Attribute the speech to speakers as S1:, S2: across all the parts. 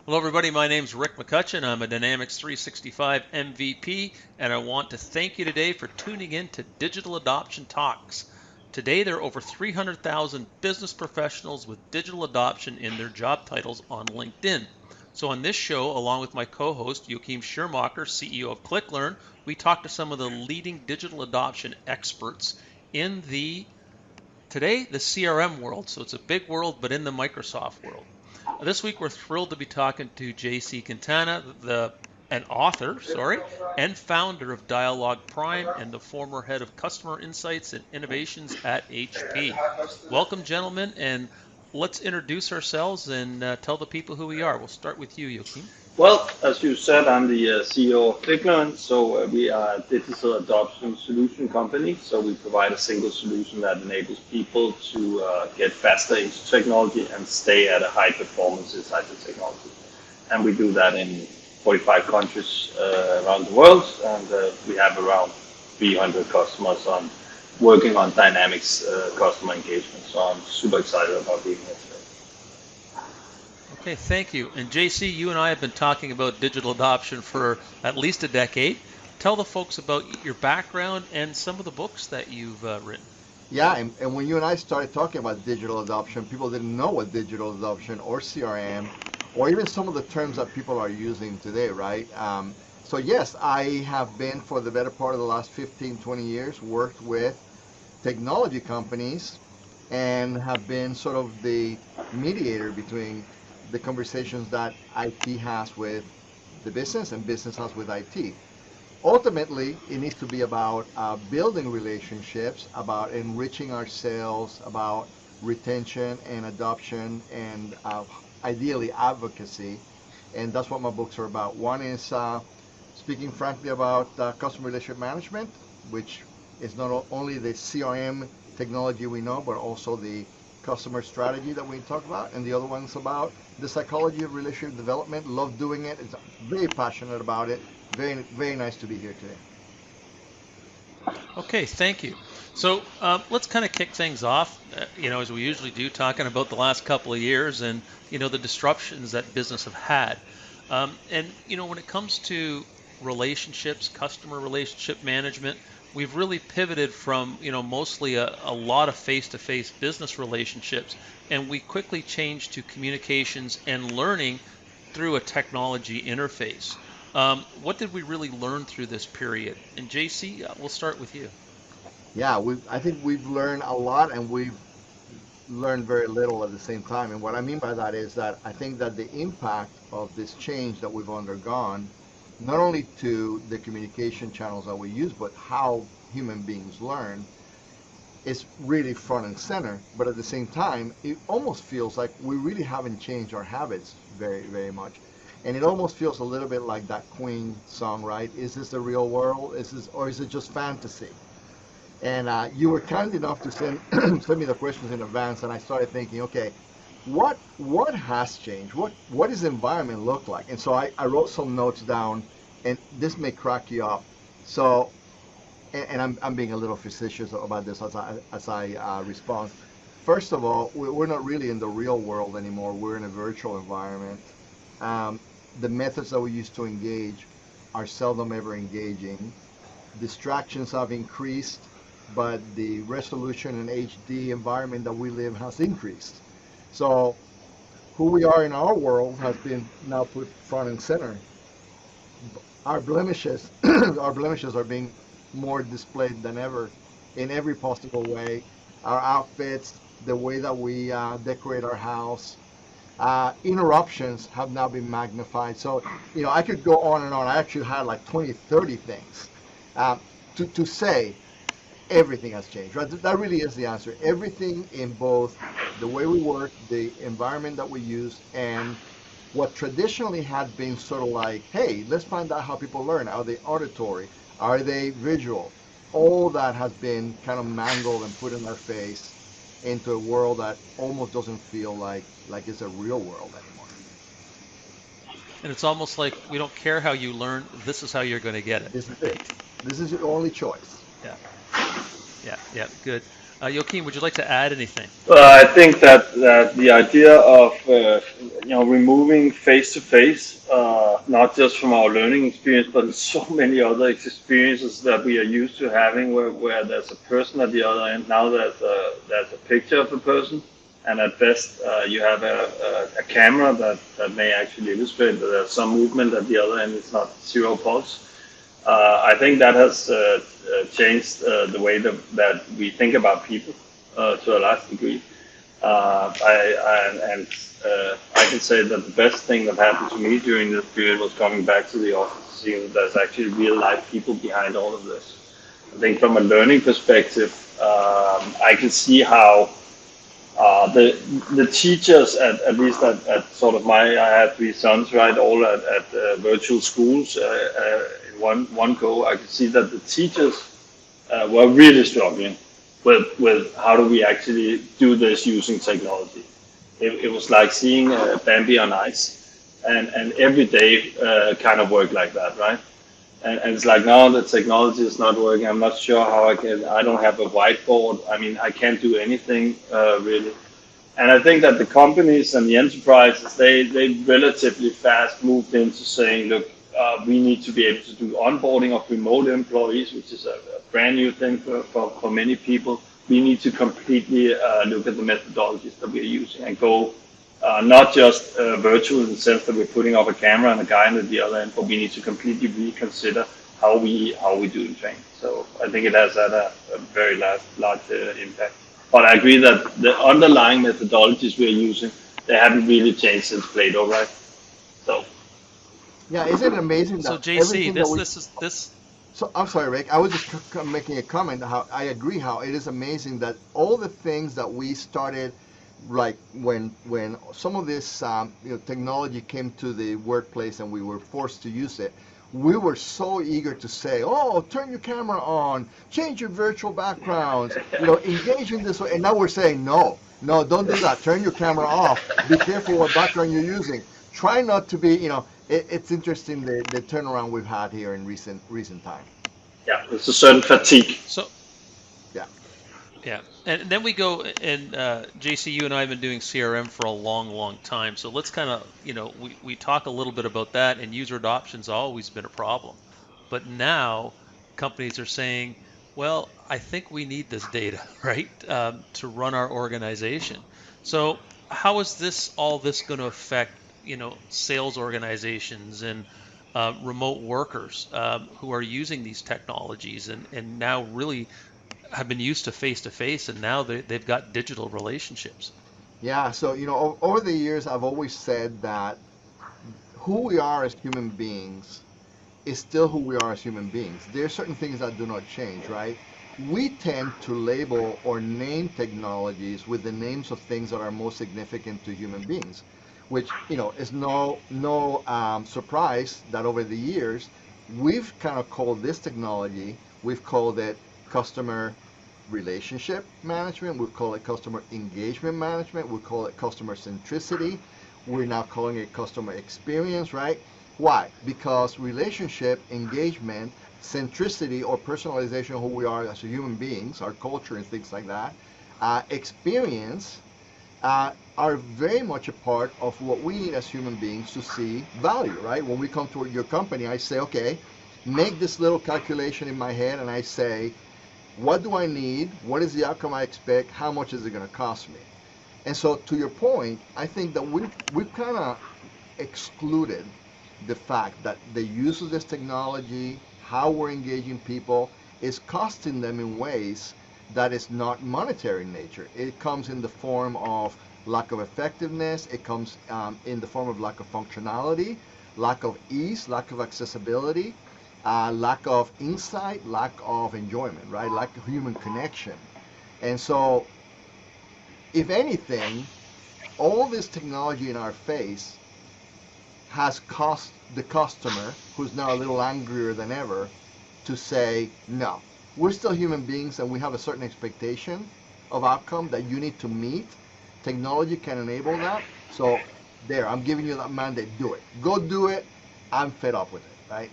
S1: Hello, everybody. My name's Rick McCutcheon. I'm a Dynamics 365 MVP, and I want to thank you today for tuning in to Digital Adoption Talks. Today, there are over 300,000 business professionals with digital adoption in their job titles on LinkedIn. So, on this show, along with my co host, Joachim Schirmacher, CEO of Clicklearn, we talk to some of the leading digital adoption experts in today, the CRM world. So, it's a big world, but in the Microsoft world. This week, we're thrilled to be talking to JC Quintana, an author, and founder of Dialogue Prime and the former head of customer insights and innovations at HP. Welcome, gentlemen, and let's introduce ourselves and tell the people who we are. We'll start with you, Joachim.
S2: Well, as you said, I'm the CEO of Clicklearn. So we are a digital adoption solution company. So we provide a single solution that enables people to get faster into technology and stay at a high performance inside the technology. And we do that in 45 countries around the world. And we have around 300 customers on working on Dynamics customer engagement. So I'm super excited about being here today.
S1: Okay, thank you. And JC, you and I have been talking about digital adoption for at least a decade. Tell the folks about your background and some of the books that you've written.
S3: Yeah, and when you and I started talking about digital adoption, people didn't know what digital adoption or CRM or even some of the terms that people are using today, right? So yes, I have been for the better part of the last 15, 20 years worked with technology companies and have been sort of the mediator between the conversations that IT has with the business and business has with IT. Ultimately, it needs to be about building relationships, about enriching our sales, about retention and adoption, and ideally advocacy. And that's what my books are about. One is speaking frankly about customer relationship management, which is not only the CRM technology we know, but also the customer strategy that we talk about. And the other one's about the psychology of relationship development. Love doing it. It's very passionate about it. Very, very nice to be here today.
S1: Okay, thank you. So let's kind of kick things off, as we usually do, talking about the last couple of years and, the disruptions that business have had. When it comes to relationships, customer relationship management, we've really pivoted from, mostly a lot of face-to-face business relationships, and we quickly changed to communications and learning through a technology interface. What did we really learn through this period? And JC, we'll start with you.
S3: Yeah, I think we've learned a lot and we've learned very little at the same time. And what I mean by that is that I think that the impact of this change that we've undergone, not only to the communication channels that we use, but how human beings learn, is really front and center. But at the same time, it almost feels like we really haven't changed our habits very, very much. And it almost feels a little bit like that Queen song, right? Is this the real world? Or is it just fantasy? And you were kind enough to send send me the questions in advance, and I started thinking, okay, what has changed? What does the environment look like? And so I wrote some notes down, and this may crack you up. So, and I'm being a little facetious about this as I respond. First of all, we're not really in the real world anymore. We're in a virtual environment. Um, the methods that we use to engage are seldom ever engaging. Distractions have increased, but the resolution and HD environment that we live has increased. So who we are in our world has been now put front and center. Our blemishes, our blemishes are being more displayed than ever in every possible way. Our outfits, the way that we decorate our house, interruptions have now been magnified. So, I could go on and on. I actually had like 20, 30 things uh, to say. Everything has changed, right? That really is the answer. Everything in both the way we work, the environment that we use, and what traditionally had been sort of like, hey, let's find out how people learn. Are they auditory? Are they visual? All that has been kind of mangled and put in our face into a world that almost doesn't feel like it's a real world anymore.
S1: And it's almost like we don't care how you learn, this is how you're going to get it,
S3: This is it.
S1: right?
S3: This is your only choice.
S1: Yeah, yeah, yeah, good. Joachim, would you like to add anything?
S2: I think that the idea of removing face to face, not just from our learning experience, but in so many other experiences that we are used to having, where there's a person at the other end. Now there's a picture of the person, and at best you have a camera that may actually illustrate that there's some movement at the other end. It's not zero pulse. I think that has changed the way that we think about people to a large degree. I can say that the best thing that happened to me during this period was coming back to the office, seeing that there's actually real life people behind all of this. I think from a learning perspective, I can see how the teachers at least at sort of I had three sons, right, all at virtual schools. In one go, I could see that the teachers were really struggling with how do we actually do this using technology. It was like seeing Bambi on ice, and every day kind of worked like that, right? And it's like now the technology is not working. I'm not sure how I can. I don't have a whiteboard. I mean, I can't do anything really. And I think that the companies and the enterprises, they relatively fast moved into saying, look, we need to be able to do onboarding of remote employees, which is a brand new thing for many people. We need to completely look at the methodologies that we're using and go not just virtual in the sense that we're putting up a camera and a guy on the other end, but we need to completely reconsider how we do the training. So I think it has had a very large impact. But I agree that the underlying methodologies we're using, they haven't really changed since Plato, right? So
S3: Yeah, isn't it amazing
S1: So
S3: that
S1: JC,
S3: everything that
S1: this
S3: we.
S1: this is this.
S3: So I'm sorry, Rick. I was just making a comment. How I agree. How it is amazing that all the things that we started, like when some of this technology came to the workplace and we were forced to use it, we were so eager to say, "Oh, turn your camera on, change your virtual backgrounds, engage in this way." And now we're saying, "No, no, don't do that. Turn your camera off. Be careful what background you're using. Try not to be." It's interesting the turnaround we've had here in recent time.
S2: yeah, there's a certain fatigue.
S1: So
S3: Yeah.
S1: yeah, and then we go and JC, you and I have been doing CRM for a long, long time. So let's kind of we talk a little bit about that, and user adoption's always been a problem, but now companies are saying, well, I think we need this data, right, to run our organization. So how is all this going to affect sales organizations and remote workers who are using these technologies and now really have been used to face, and now they've got digital relationships.
S3: Yeah. So, over the years, I've always said that who we are as human beings is still who we are as human beings. There are certain things that do not change, right? We tend to label or name technologies with the names of things that are most significant to human beings, which is no surprise that over the years we've kind of called this technology. We've called it customer relationship management. We call it customer engagement management. We call it customer centricity. We're now calling it customer experience, right? Why? Because relationship, engagement, centricity, or personalization of who we are as human beings, our culture and things like that, experience are very much a part of what we need as human beings to see value, right? When we come to your company, I say, okay, make this little calculation in my head, and I say, what do I need? What is the outcome I expect? How much is it going to cost me? And so, to your point, I think that we've kind of excluded the fact that the use of this technology, how we're engaging people, is costing them in ways that is not monetary in nature. It comes in the form of lack of effectiveness. It comes in the form of lack of functionality, lack of ease, lack of accessibility, lack of insight, lack of enjoyment, right? Lack of human connection. And so, if anything, all this technology in our face has caused the customer, who's now a little angrier than ever, to say, no, we're still human beings and we have a certain expectation of outcome that you need to meet. Technology can enable that. So, there, I'm giving you that mandate. Do it. Go do it. I'm fed up with it, right?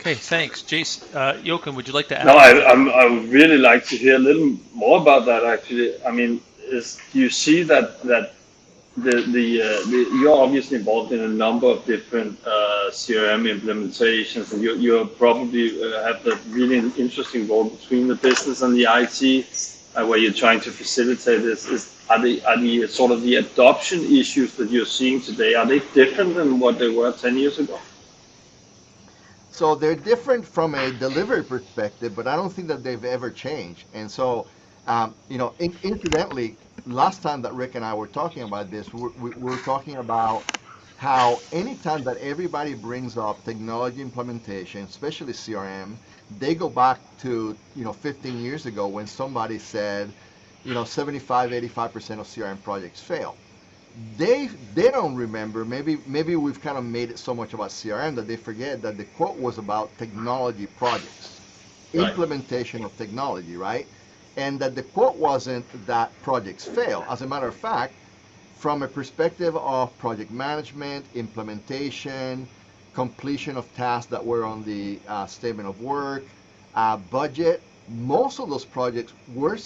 S1: Okay, thanks. Jochen, would you like to
S2: No,
S1: add to that?
S2: I would really like to hear a little more about that. Actually, I mean, do you see that you're obviously involved in a number of different CRM implementations, and you're probably have that really interesting role between the business and the IT, where you're trying to facilitate this. Are the sort of the adoption issues that you're seeing today, are they different than what they were 10 years ago?
S3: So they're different from a delivery perspective, but I don't think that they've ever changed. And so, incidentally, last time that Rick and I were talking about this, we were talking about how anytime that everybody brings up technology implementation, especially CRM, they go back to 15 years ago when somebody said 75, 85% of CRM projects fail. They don't remember. Maybe we've kind of made it so much about CRM that they forget that the quote was about technology projects,
S2: Right.
S3: implementation of technology, right? And that the quote wasn't that projects fail. As a matter of fact, from a perspective of project management, implementation, completion of tasks that were on the statement of work, budget, most of those projects were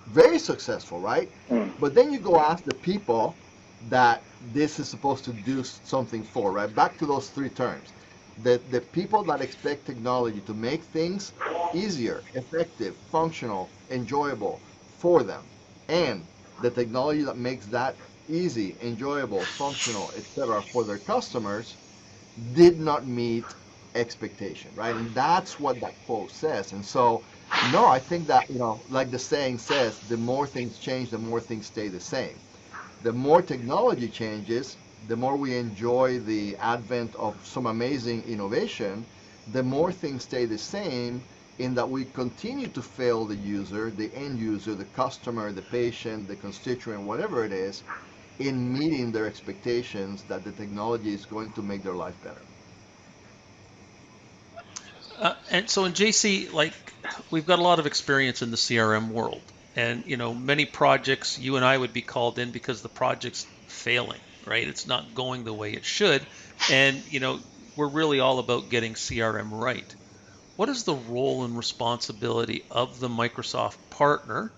S3: very successful, right?
S2: Mm.
S3: But then you go ask the people that this is supposed to do something for, right? Back to those three terms. The people that expect technology to make things easier, effective, functional, enjoyable for them, and the technology that makes that easy, enjoyable, functional, etc. for their customers did not meet expectation, right? And that's what that quote says. And so, no, I think that, like the saying says, the more things change, the more things stay the same. The more technology changes, the more we enjoy the advent of some amazing innovation, the more things stay the same in that we continue to fail the user, the end user, the customer, the patient, the constituent, whatever it is, in meeting their expectations that the technology is going to make their life better.
S1: And so in JC, like we've got a lot of experience in the CRM world, and many projects you and I would be called in because the project's failing, right? It's not going the way it should, and we're really all about getting CRM right. What is the role and responsibility of the Microsoft partner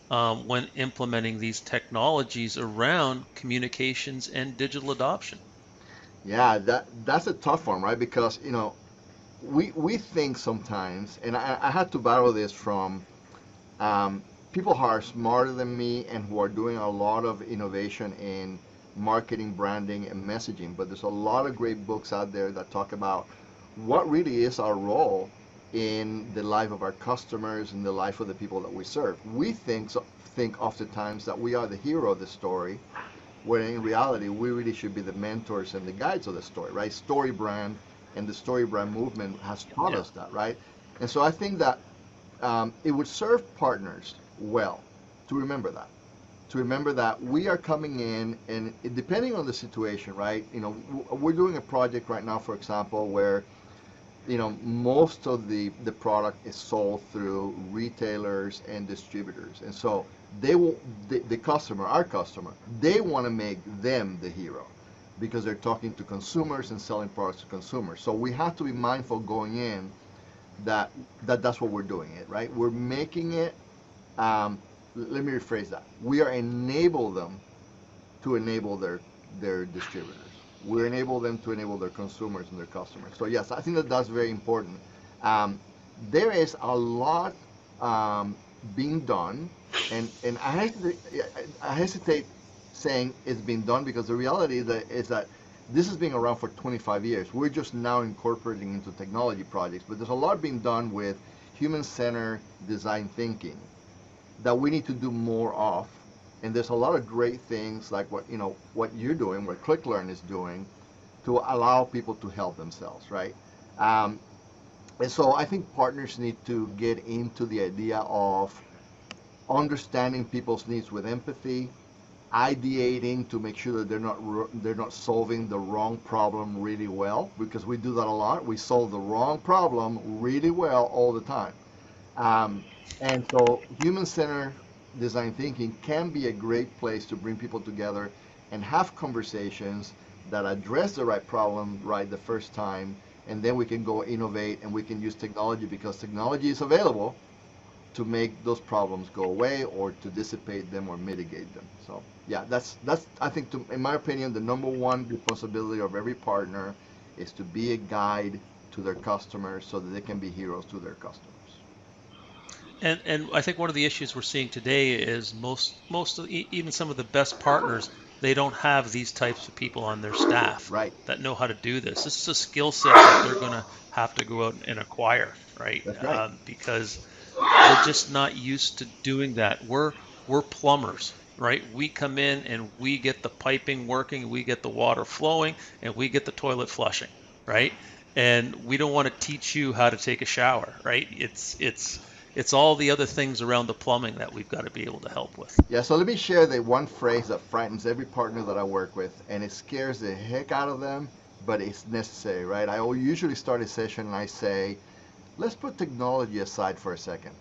S1: when implementing these technologies around communications and digital adoption?
S3: Yeah, that's a tough one, right? Because we think sometimes, and I had to borrow this from people who are smarter than me and who are doing a lot of innovation in marketing, branding, and messaging. But there's a lot of great books out there that talk about what really is our role in the life of our customers and the life of the people that we serve. We think oftentimes that we are the hero of the story, when in reality we really should be the mentors and the guides of the story, right? Story brand and the story brand movement has taught
S1: Yeah.
S3: us that, right? And so I think that it would serve partners well to remember that. To remember that we are coming in, and depending on the situation, right? We're doing a project right now, for example, where most of the product is sold through retailers and distributors, and so they will the customer, our customer, they want to make them the hero because they're talking to consumers and selling products to consumers. So we have to be mindful going in that's what we're doing it, right? We're making it. Let me rephrase that. We are enable them to enable their distributors. We enable them to enable their consumers and their customers. So yes, I think that that's very important. Um, there is a lot being done, and I hesitate saying it's being done because the reality is that this has been around for 25 years. We're just now incorporating into technology projects, but there's a lot being done with human-centered design thinking that we need to do more of. And there's a lot of great things like what you're doing, what Clicklearn is doing, to allow people to help themselves, right? Um, and so I think partners need to get into the idea of understanding people's needs with empathy, ideating to make sure that they're not solving the wrong problem really well, because we do that a lot. We solve the wrong problem really well all the time. Um, and so human-centered design thinking can be a great place to bring people together and have conversations that address the right problem right the first time and then we can go innovate and we can use technology because technology is available to make those problems go away or to dissipate them or mitigate them. So yeah, that's I think in my opinion the number one responsibility of every partner is to be a guide to their customers so that they can be heroes to their customers.
S1: And I think one of the issues we're seeing today is even some of the best partners, they don't have these types of people on their staff
S3: Right.
S1: that know how to do this. This is a skill set that they're going to have to go out and acquire, right?
S3: That's right.
S1: Because they're just not used to doing that. We're plumbers, right? We come in and we get the piping working, we get the water flowing, and we get the toilet flushing, right? And we don't want to teach you how to take a shower, right? It's all the other things around the plumbing that we've got to be able to help with.
S3: Yeah, so let me share the one phrase that frightens every partner that I work with, and it scares the heck out of them, but it's necessary, right? I will usually start a session and I say, let's put technology aside for a second.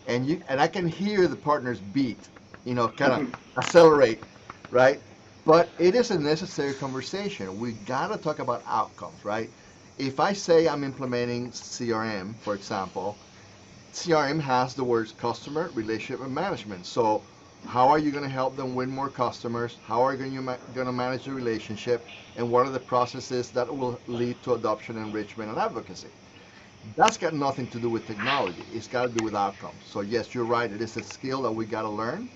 S3: And I can hear the partners beat, kind of accelerate, right? But it is a necessary conversation. We gotta talk about outcomes, right? If I say I'm implementing CRM, for example, CRM has the words customer, relationship, and management. So how are you going to help them win more customers? How are you going to manage the relationship? And what are the processes that will lead to adoption, enrichment, and advocacy? That's got nothing to do with technology. It's got to do with outcomes. So yes, you're right. It is a skill that we got to learn.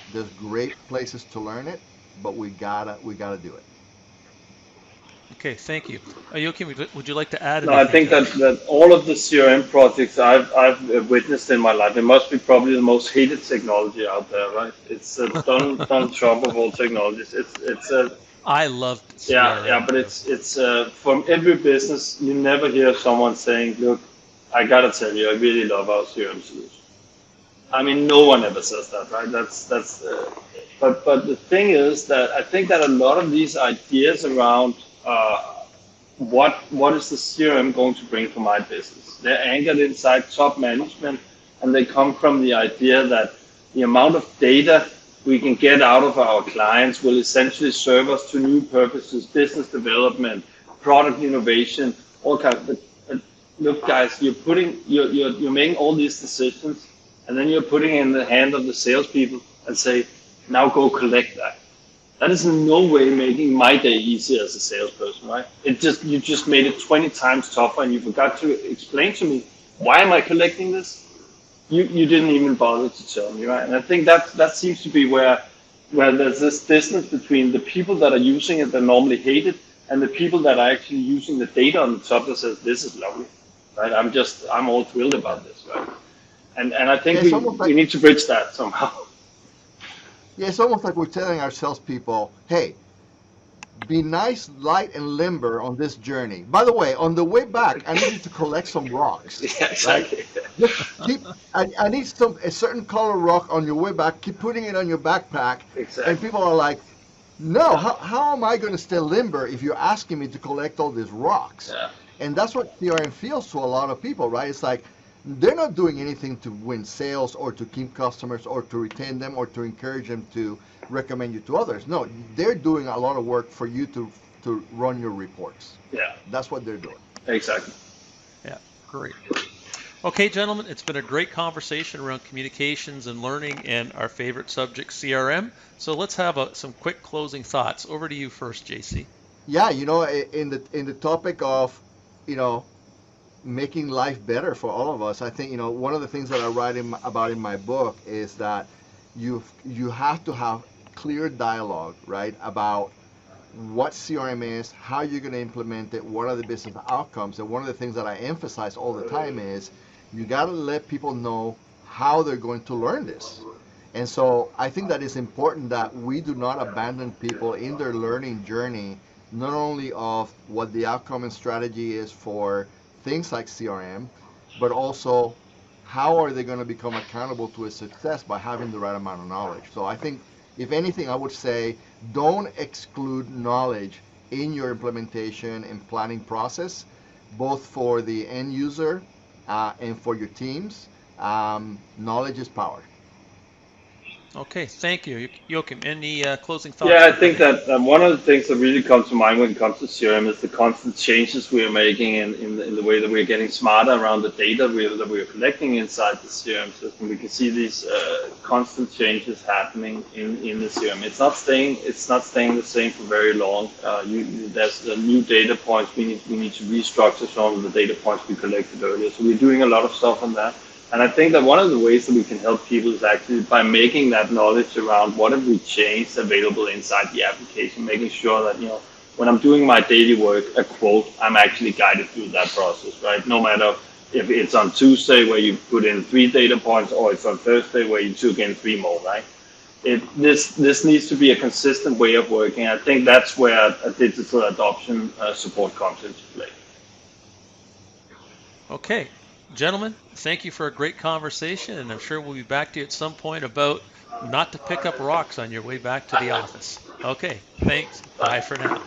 S3: There's great places to learn it, but we gotta do it.
S1: Okay, thank you. Joachim, would you like to add
S2: No, I
S1: anything
S2: think
S1: to that?
S2: that all of the CRM projects I've witnessed in my life, it must be probably the most hated technology out there, right? It's Donald Trump of all technologies. It's
S1: I loved
S2: yeah,
S1: CRM
S2: but
S1: too.
S2: it's from every business you never hear someone saying, look, I gotta tell you, I really love our CRM solution. I mean, no one ever says that, right? But the thing is that I think that a lot of these ideas around what is the CRM going to bring to my business? They're anchored inside top management, and they come from the idea that the amount of data we can get out of our clients will essentially serve us to new purposes, business development, product innovation, all kinds. But look, guys, you're making all these decisions, and then you're putting it in the hand of the salespeople and say, now go collect that. That is in no way making my day easier as a salesperson, right? You just made it 20 times tougher, and you forgot to explain to me why am I collecting this? You didn't even bother to tell me, right? And I think that seems to be where there's this distance between the people that are using it that normally hate it and the people that are actually using the data on the top that says this is lovely, right? I'm all thrilled about this, right? And I
S3: Yeah,
S2: think
S3: it's almost
S2: we
S3: like
S2: need to bridge that somehow.
S3: yeah, it's almost like we're telling our salespeople, hey, be nice, light, and limber on this journey. By the way, on the way back, I need you to collect some rocks,
S2: Yeah,
S3: right?
S2: exactly.
S3: Just keep. I need a certain color rock on your way back. Keep putting it on your backpack, and
S2: Exactly.
S3: people are like, "No, how am I going to stay limber if you're asking me to collect all these rocks?"
S2: Yeah.
S3: And that's what CRM feels to a lot of people, right? It's like they're not doing anything to win sales or to keep customers or to retain them or to encourage them to recommend you to others. No, they're doing a lot of work for you to run your reports.
S2: Yeah.
S3: That's what they're doing.
S2: Exactly.
S1: Yeah, great. Okay, gentlemen, it's been a great conversation around communications and learning and our favorite subject, CRM. So let's have some quick closing thoughts. Over to you first, JC.
S3: Yeah, in the topic of, you know, making life better for all of us, I think, one of the things that I write about in my book is that you have to have clear dialogue, right, about what CRM is, how you're going to implement it, what are the business outcomes. And one of the things that I emphasize all the time is you got to let people know how they're going to learn this. And so I think that it's important that we do not abandon people in their learning journey, not only of what the outcome and strategy is for things like CRM, but also how are they going to become accountable to a success by having the right amount of knowledge. So I think, if anything, I would say don't exclude knowledge in your implementation and planning process, both for the end user and for your teams. Knowledge is power.
S1: Okay, thank you. Joachim, any closing thoughts?
S2: Yeah, I
S1: for
S2: think
S1: today?
S2: that one of the things that really comes to mind when it comes to CRM is the constant changes we are making in the way that we're getting smarter around the data that we're collecting inside the CRM system. We can see these constant changes happening in the CRM. It's not staying the same for very long. There's the new data points. We need to restructure some of the data points we collected earlier. So we're doing a lot of stuff on that. And I think that one of the ways that we can help people is actually by making that knowledge around what have we changed available inside the application, making sure that, when I'm doing my daily work, a quote, I'm actually guided through that process, right? No matter if it's on Tuesday where you put in 3 data points or it's on Thursday where you took in 3 more, right? This needs to be a consistent way of working. I think that's where a digital adoption support comes into play.
S1: Okay, gentlemen, thank you for a great conversation, and I'm sure we'll be back to you at some point about not to pick up rocks on your way back to the office. Okay, thanks. Bye for now.